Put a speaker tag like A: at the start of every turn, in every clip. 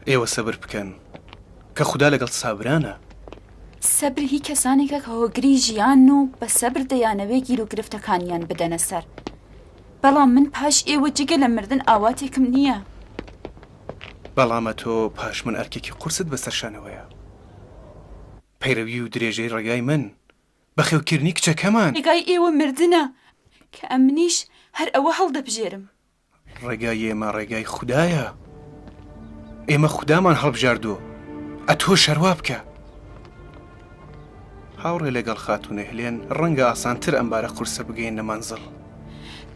A: ئێوە سەبر بکەن کە خوددا لەگەڵ سابرانە.
B: سەبر هی کەسانێکە کە هۆگری ژیان و بە سەبر دەیانەوێ گیر و گرفتەکانیان بدەنە سەر. بەڵام من پاش ئێوە جگە لە مردن ئاواتێکم نییە.
A: بەڵامە تۆ پاش من ئەرکێکی قورست بەسەرشانەوەیە. پەیڕەوی و درێژەی ڕێگای من بەخێوکردنی کچەکەمان.
B: ڕێگای ئێوە مردنە کە ئەمنیش هەر ئەوە هەڵدەبژێرم.
A: ڕێگای ئێمە ڕێگای خوددایە. ئێمە خوددامان هەڵبژاردووە. ئەتۆ شەروا بکە. هاوڕێ لەگەڵ خاتونە هێلێن ڕەنگە ئاسانتر ئەمبارە قورسە بگەین نەمانزڵ.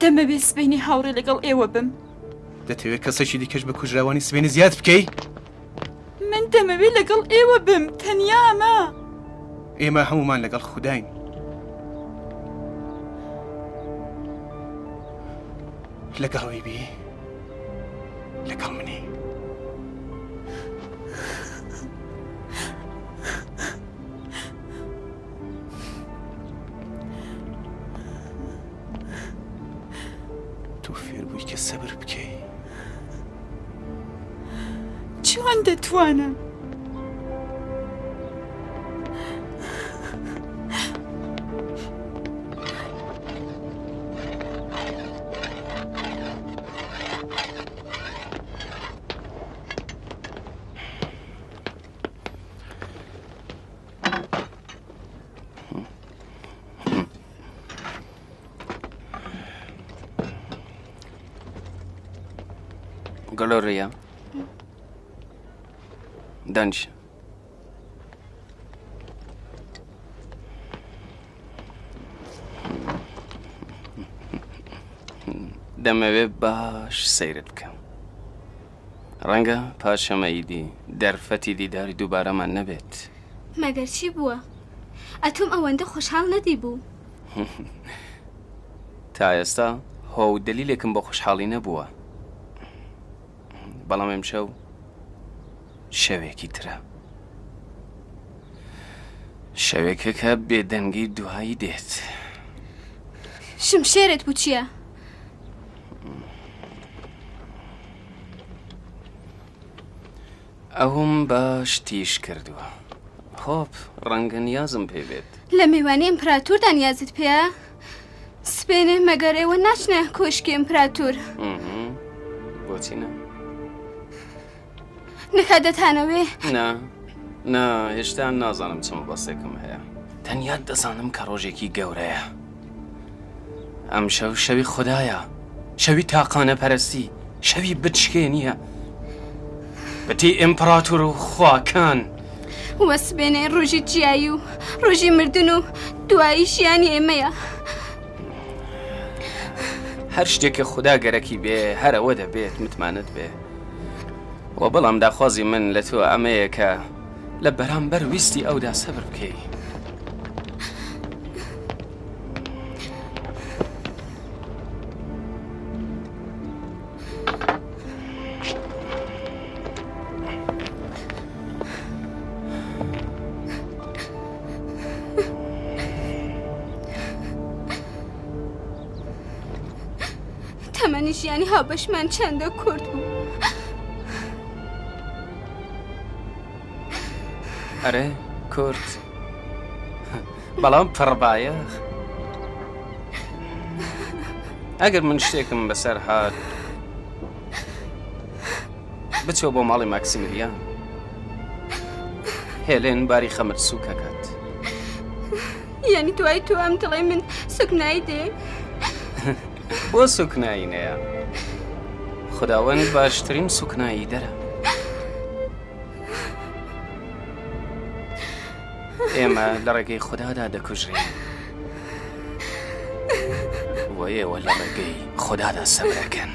B: دەمەوێت سبەینی هاوڕێ لەگەڵ ئێوە بم.
A: دەتەوێت کەسێکی دیکەش بە کوژراوانی سبەینی زیاد بکەی؟
B: من دەمەوێت لەگەڵ ئێوە بم، تەنیا ئەمە.
A: ئێمە هەمومان لەگەڵ خودداین. لەگەڵەوەی بی لەگەڵ منی. تۆ فێر بووی کە سەبر بکەی.
B: چۆن دەتوانم؟
C: Gloria. Danci. دەمەوێت باش سەیرت بکەم. ڕەنگە پاشەمە ئیدی دەرفەتی دیداری دووبارەمان نەبێت.
D: مەگەر چی بووە؟ ئەتۆم ئەوەندە خۆشحاڵ نەدی بوو.
C: تا ئێستا هۆ دلیلێکم بۆ خۆشحاڵی نەبووە. بەڵام ئەمشەو شەوێکی ترە. شەوێکە کە بێدەنگی دوایی دێت.
D: شمشێرت بوو چییە؟
C: ئەوم باش تیش کردووە. خۆپ ڕەنگە نیازم پێ بێت.
D: لە میوانی ئیمپراتوردا نیازت پێە؟ سبێنێ مەگەر ئێوە ناچنە کۆشکی ئیمپراتور.
C: بۆچی نە؟
D: نەکادەتانەوێ؟
C: نا هێشتا نازانم چەمە بەسێکم هەیە. تەنیا دەزانم کە ڕۆژێکی گەورەیە. ئەم شەو شەوی خوددایە، شەوی تاقانە پەرستی، شەوی بچکێنیە بەتی ئیمپراتور و خواکان.
D: وە سبێنێ ڕۆژی جیایی و ڕۆژی مردن و دوایی ژیانی ئێمەیە.
C: هەر شتێکە خوددا گەرەکی بێ هەرەوە دەبێت متمانەت بێ. و بەڵام داخوازی من لە تۆ ئەمەیە کە لە بەرامبەر ویستی ئەودا سەبر بکەی.
D: تەمەنی ژیانی هاوبەشمان چەندە کورت بوو.
C: ئەرێ کورت بەڵام پڕبایەخ. ئەگەر من شتێکم بەسەر هات بچۆ بۆ ماڵی ماکسیمیلیان، هێلێن باری خەمت سووکەکات.
D: یعنی دوای تۆ ئەم دڵێ من سوکنایی دێ؟
C: بۆ سوکنایی نەیە، خوداوەند باشترین سوکنایی دەرە. ئێمە لە ڕێگەی خوددادا دەکوژرین و ئێوە لە ڕێگەی خوددادا سەبرەکەن.